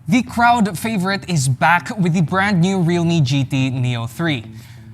The crowd favorite is back with the brand new Realme GT Neo 3.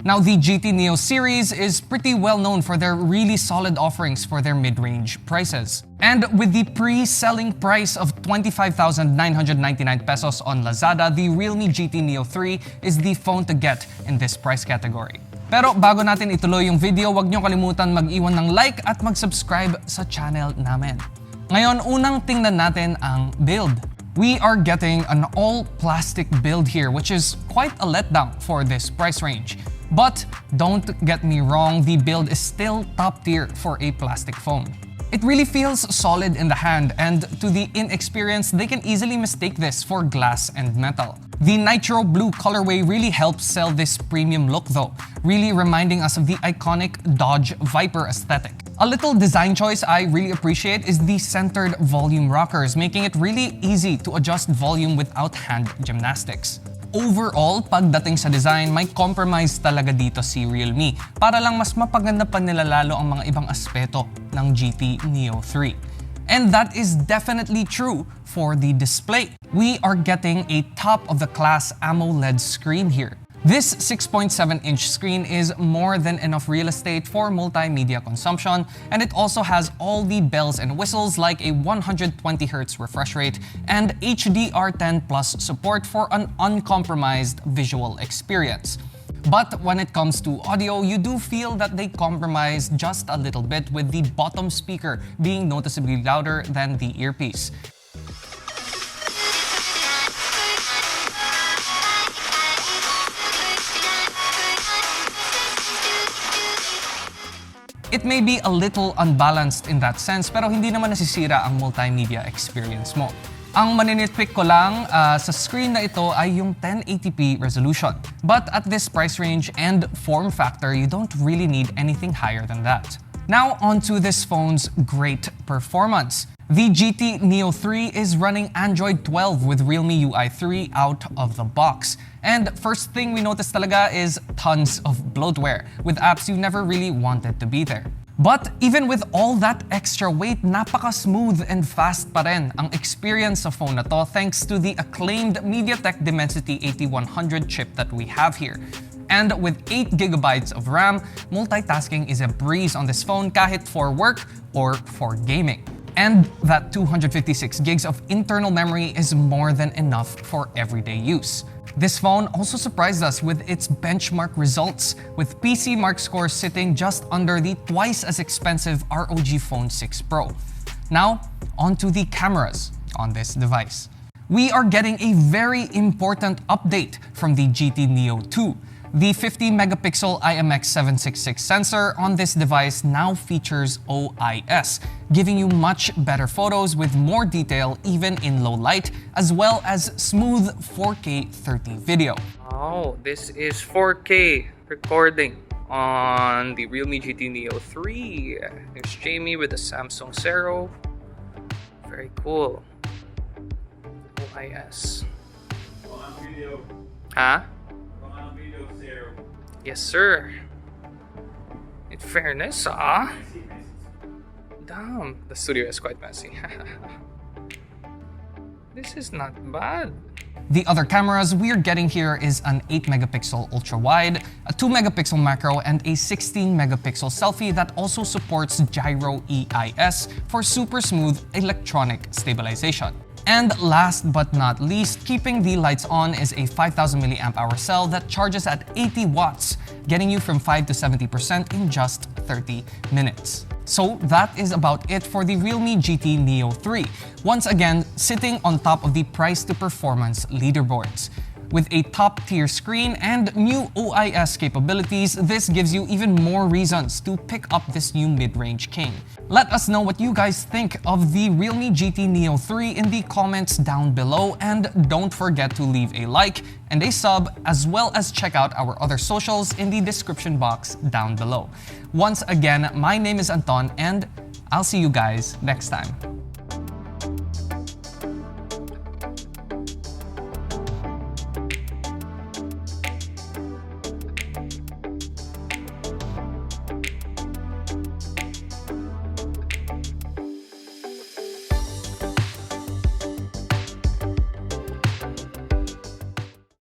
Now, the GT Neo series is pretty well known for their really solid offerings for their mid-range prices. And with the pre-selling price of 25,999 pesos on Lazada, the Realme GT Neo 3 is the phone to get in this price category. Pero bago natin ituloy yung video, huwag niyo kalimutan mag-iwan ng like at mag-subscribe sa channel namin. Ngayon, unang tingnan natin ang build. We are getting an all-plastic build here, which is quite a letdown for this price range. But don't get me wrong, the build is still top tier for a plastic phone. It really feels solid in the hand, and to the inexperienced, they can easily mistake this for glass and metal. The nitro blue colorway really helps sell this premium look though, really reminding us of the iconic Dodge Viper aesthetic. A little design choice I really appreciate is the centered volume rockers, making it really easy to adjust volume without hand gymnastics. Overall, pagdating sa design, may compromise talaga dito si Realme para lang mas mapaganda pa nila lalo ang mga ibang aspeto ng GT Neo 3. And that is definitely true for the display. We are getting a top-of-the-class AMOLED screen here. This 6.7-inch screen is more than enough real estate for multimedia consumption, and it also has all the bells and whistles like a 120Hz refresh rate and HDR10+ support for an uncompromised visual experience. But when it comes to audio, you do feel that they compromise just a little bit, with the bottom speaker being noticeably louder than the earpiece. It may be a little unbalanced in that sense, pero hindi naman nasisira ang multimedia experience mo. Ang maninitpick ko lang sa screen na ito ay yung 1080p resolution. But at this price range and form factor, you don't really need anything higher than that. Now onto this phone's great performance. The GT Neo 3 is running Android 12 with Realme UI 3 out of the box. And first thing we notice talaga is tons of bloatware, with apps you never really wanted to be there. But even with all that extra weight, napaka-smooth and fast pa rin ang experience sa phone na to thanks to the acclaimed Mediatek Dimensity 8100 chip that we have here. And with 8GB of RAM, multitasking is a breeze on this phone kahit for work or for gaming. And that 256GB of internal memory is more than enough for everyday use. This phone also surprised us with its benchmark results, with PC Mark scores sitting just under the twice as expensive ROG Phone 6 Pro. Now, onto the cameras on this device. We are getting a very important update from the GT Neo 2. The 50-megapixel IMX766 sensor on this device now features OIS, giving you much better photos with more detail even in low light, as well as smooth 4K 30 video. Oh, this is 4K recording on the Realme GT Neo 3. There's Jamie with the Samsung Zero. Very cool. OIS. Huh? Yes, sir. In fairness, damn, the studio is quite messy. This is not bad. The other cameras we're getting here is an 8-megapixel ultra-wide, a 2-megapixel macro, and a 16-megapixel selfie that also supports gyro EIS for super smooth electronic stabilization. And last but not least, keeping the lights on is a 5000 mAh cell that charges at 80 watts, getting you from 5 to 70% in just 30 minutes. So that is about it for the Realme GT Neo 3, once again sitting on top of the price to performance leaderboards. With a top-tier screen and new OIS capabilities, this gives you even more reasons to pick up this new mid-range king. Let us know what you guys think of the Realme GT Neo 3 in the comments down below, and don't forget to leave a like and a sub, as well as check out our other socials in the description box down below. Once again, my name is Anton, and I'll see you guys next time.